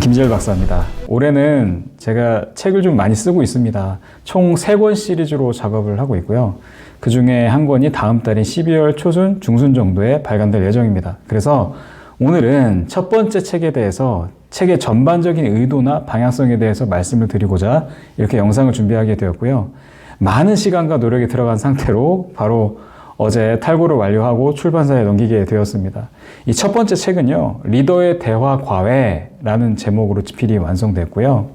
김지열 박사입니다. 올해는 제가 책을 좀 많이 쓰고 있습니다. 총 3권 시리즈로 작업을 하고 있고요. 그 중에 한 권이 다음 달인 12월 초순, 중순 정도에 발간될 예정입니다. 그래서 오늘은 첫 번째 책에 대해서 책의 전반적인 의도나 방향성에 대해서 말씀을 드리고자 이렇게 영상을 준비하게 되었고요. 많은 시간과 노력이 들어간 상태로 바로 어제 탈고를 완료하고 출판사에 넘기게 되었습니다. 이 첫 번째 책은요, 리더의 대화 과외라는 제목으로 집필이 완성됐고요.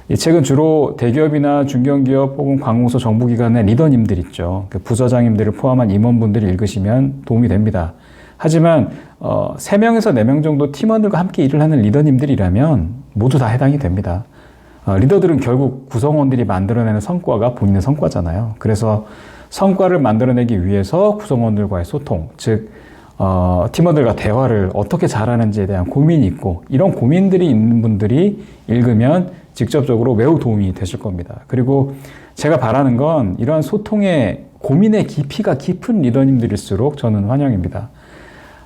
이 책은 주로 대기업이나 중견기업 혹은 관공서 정부기관의 리더님들 있죠. 그 부서장님들을 포함한 임원분들이 읽으시면 도움이 됩니다. 하지만 3명에서 4명 정도 팀원들과 함께 일을 하는 리더님들이라면 모두 다 해당이 됩니다. 리더들은 결국 구성원들이 만들어내는 성과가 본인의 성과잖아요. 그래서 성과를 만들어내기 위해서 구성원들과의 소통, 즉 팀원들과 대화를 어떻게 잘하는지에 대한 고민이 있고, 이런 고민들이 있는 분들이 읽으면 직접적으로 매우 도움이 되실 겁니다. 그리고 제가 바라는 건 이러한 소통의 고민의 깊이가 깊은 리더님들일수록 저는 환영입니다.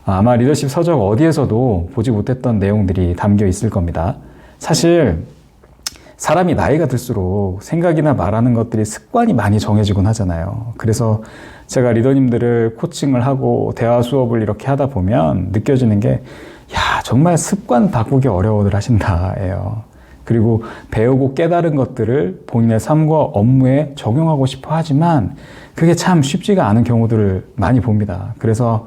아마 리더십 서적 어디에서도 보지 못했던 내용들이 담겨 있을 겁니다. 사실 사람이 나이가 들수록 생각이나 말하는 것들이 습관이 많이 정해지곤 하잖아요. 그래서 제가 리더님들을 코칭을 하고 대화 수업을 이렇게 하다 보면 느껴지는 게, 야, 정말 습관 바꾸기 어려워들 하신다예요. 그리고 배우고 깨달은 것들을 본인의 삶과 업무에 적용하고 싶어 하지만 그게 참 쉽지가 않은 경우들을 많이 봅니다. 그래서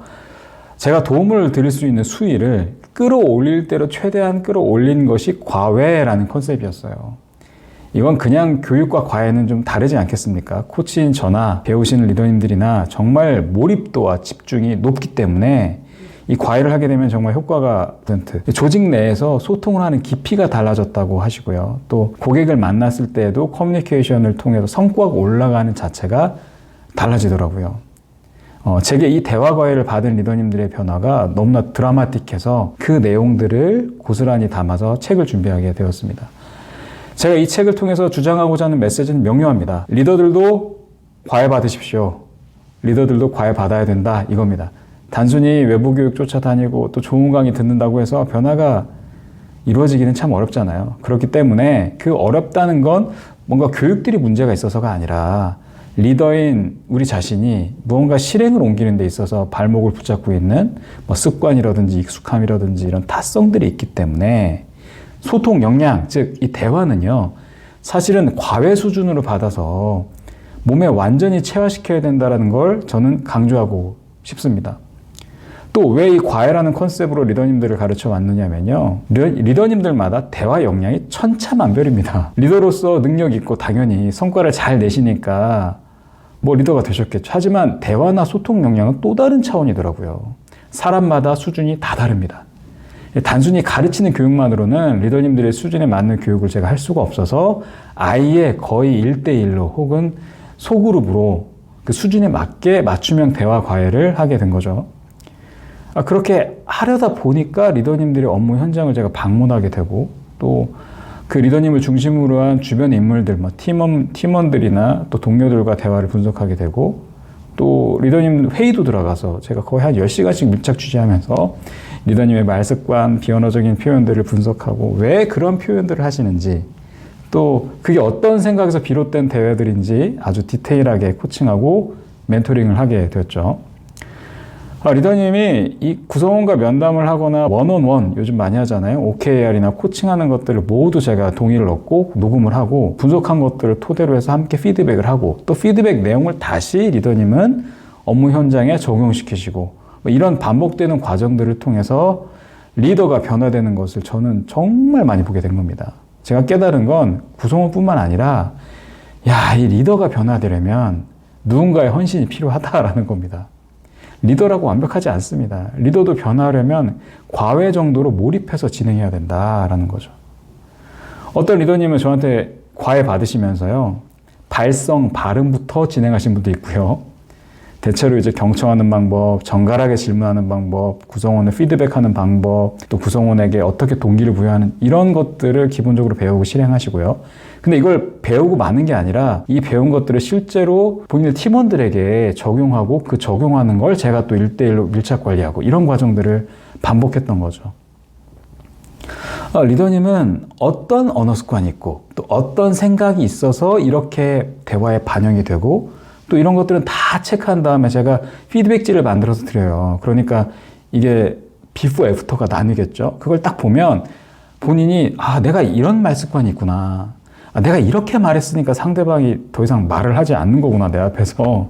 제가 도움을 드릴 수 있는 수위를 끌어올릴 대로 최대한 끌어올린 것이 과외라는 컨셉이었어요. 이건 그냥 교육과 과외는 좀 다르지 않겠습니까? 코치인 저나 배우시는 리더님들이나 정말 몰입도와 집중이 높기 때문에 이 과외를 하게 되면 정말 효과가 조직 내에서 소통을 하는 깊이가 달라졌다고 하시고요. 또 고객을 만났을 때에도 커뮤니케이션을 통해서 성과가 올라가는 자체가 달라지더라고요. 제게 이 대화 과외를 받은 리더님들의 변화가 너무나 드라마틱해서 그 내용들을 고스란히 담아서 책을 준비하게 되었습니다. 제가 이 책을 통해서 주장하고자 하는 메시지는 명료합니다. 리더들도 과외 받으십시오. 리더들도 과외 받아야 된다, 이겁니다. 단순히 외부 교육 쫓아다니고 또 좋은 강의 듣는다고 해서 변화가 이루어지기는 참 어렵잖아요. 그렇기 때문에 그 어렵다는 건 뭔가 교육들이 문제가 있어서가 아니라 리더인 우리 자신이 무언가 실행을 옮기는 데 있어서 발목을 붙잡고 있는 습관이라든지 익숙함이라든지 이런 타성들이 있기 때문에 소통 역량, 즉 이 대화는요, 사실은 과외 수준으로 받아서 몸에 완전히 체화시켜야 된다는 걸 저는 강조하고 싶습니다. 또 왜 이 과외라는 컨셉으로 리더님들을 가르쳐 왔느냐면요, 리더님들마다 대화 역량이 천차만별입니다. 리더로서 능력 있고 당연히 성과를 잘 내시니까 리더가 되셨겠죠. 하지만 대화나 소통 역량은 또 다른 차원이더라고요. 사람마다 수준이 다 다릅니다. 단순히 가르치는 교육만으로는 리더님들의 수준에 맞는 교육을 제가 할 수가 없어서 아예 거의 1대1로 혹은 소그룹으로 그 수준에 맞게 맞춤형 대화 과외를 하게 된 거죠. 그렇게 하려다 보니까 리더님들의 업무 현장을 제가 방문하게 되고, 또 그 리더님을 중심으로 한 주변 인물들, 팀원들이나 또 동료들과 대화를 분석하게 되고, 또 리더님 회의도 들어가서 제가 거의 한 10시간씩 밀착 취재하면서 리더님의 말습관, 비언어적인 표현들을 분석하고 왜 그런 표현들을 하시는지, 또 그게 어떤 생각에서 비롯된 대화들인지 아주 디테일하게 코칭하고 멘토링을 하게 되었죠. 리더님이 이 구성원과 면담을 하거나 원온원 요즘 많이 하잖아요. OKR이나 코칭하는 것들을 모두 제가 동의를 얻고 녹음을 하고 분석한 것들을 토대로 해서 함께 피드백을 하고, 또 피드백 내용을 다시 리더님은 업무 현장에 적용시키시고, 이런 반복되는 과정들을 통해서 리더가 변화되는 것을 저는 정말 많이 보게 된 겁니다. 제가 깨달은 건 구성원뿐만 아니라, 이 리더가 변화되려면 누군가의 헌신이 필요하다라는 겁니다. 리더라고 완벽하지 않습니다. 리더도 변화하려면 과외 정도로 몰입해서 진행해야 된다라는 거죠. 어떤 리더님은 저한테 과외 받으시면서요, 발성, 발음부터 진행하신 분도 있고요. 대체로 이제 경청하는 방법, 정갈하게 질문하는 방법, 구성원을 피드백하는 방법, 또 구성원에게 어떻게 동기를 부여하는 이런 것들을 기본적으로 배우고 실행하시고요. 근데 이걸 배우고 마는 게 아니라 이 배운 것들을 실제로 본인의 팀원들에게 적용하고 그 적용하는 걸 제가 또 1대1로 밀착 관리하고 이런 과정들을 반복했던 거죠. 리더님은 어떤 언어 습관이 있고 또 어떤 생각이 있어서 이렇게 대화에 반영이 되고 또 이런 것들은 다 체크한 다음에 제가 피드백지를 만들어서 드려요. 그러니까 이게 비포 애프터가 나뉘겠죠. 그걸 딱 보면 본인이 내가 이런 말 습관이 있구나. 내가 이렇게 말했으니까 상대방이 더 이상 말을 하지 않는 거구나, 내 앞에서.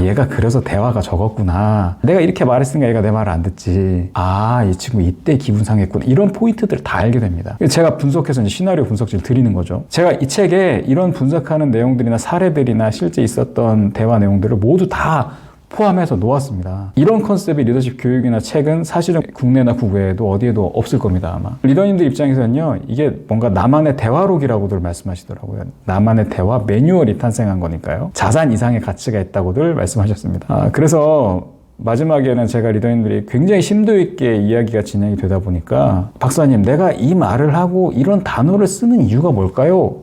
얘가 그래서 대화가 적었구나. 내가 이렇게 말했으니까 얘가 내 말을 안 듣지. 이 친구 이때 기분 상했구나. 이런 포인트들을 다 알게 됩니다. 제가 분석해서 이제 시나리오 분석지를 드리는 거죠. 제가 이 책에 이런 분석하는 내용들이나 사례들이나 실제 있었던 대화 내용들을 모두 다 포함해서 놓았습니다. 이런 컨셉의 리더십 교육이나 책은 사실은 국내나 국외에도 어디에도 없을 겁니다, 아마. 리더님들 입장에서는요, 이게 뭔가 나만의 대화록이라고들 말씀하시더라고요. 나만의 대화 매뉴얼이 탄생한 거니까요. 자산 이상의 가치가 있다고들 말씀하셨습니다. 그래서 마지막에는 제가 리더님들이 굉장히 심도 있게 이야기가 진행이 되다 보니까 박사님, 내가 이 말을 하고 이런 단어를 쓰는 이유가 뭘까요?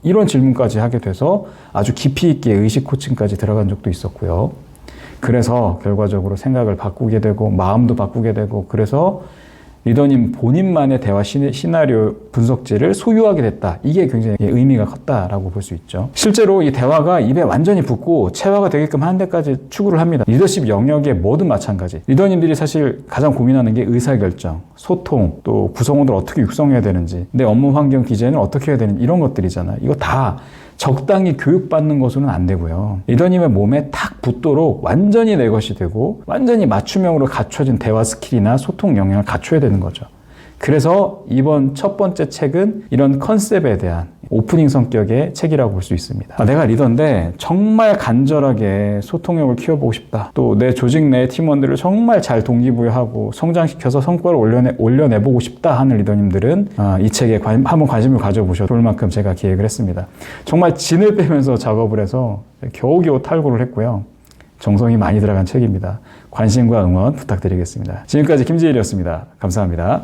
이런 질문까지 하게 돼서 아주 깊이 있게 의식 코칭까지 들어간 적도 있었고요. 그래서 결과적으로 생각을 바꾸게 되고 마음도 바꾸게 되고 그래서 리더님 본인만의 대화 시나리오 분석지를 소유하게 됐다. 이게 굉장히 의미가 컸다라고 볼 수 있죠. 실제로 이 대화가 입에 완전히 붙고 체화가 되게끔 하는 데까지 추구를 합니다. 리더십 영역에 뭐든 마찬가지. 리더님들이 사실 가장 고민하는 게 의사결정, 소통, 또 구성원을 어떻게 육성해야 되는지, 내 업무 환경 디자인을 어떻게 해야 되는지 이런 것들이잖아요. 이거 다 적당히 교육받는 것으로는 안 되고요. 리더님의 몸에 탁 붙도록 완전히 내 것이 되고 완전히 맞춤형으로 갖춰진 대화 스킬이나 소통 역량을 갖춰야 되는 거죠. 그래서 이번 첫 번째 책은 이런 컨셉에 대한 오프닝 성격의 책이라고 볼 수 있습니다. 내가 리더인데 정말 간절하게 소통력을 키워보고 싶다. 또 내 조직 내 팀원들을 정말 잘 동기부여하고 성장시켜서 성과를 올려내보고 싶다 하는 리더님들은 이 책에 한번 관심을 가져보셔도 좋을 만큼 제가 기획을 했습니다. 정말 진을 빼면서 작업을 해서 겨우겨우 탈고를 했고요. 정성이 많이 들어간 책입니다. 관심과 응원 부탁드리겠습니다. 지금까지 김지일이었습니다. 감사합니다.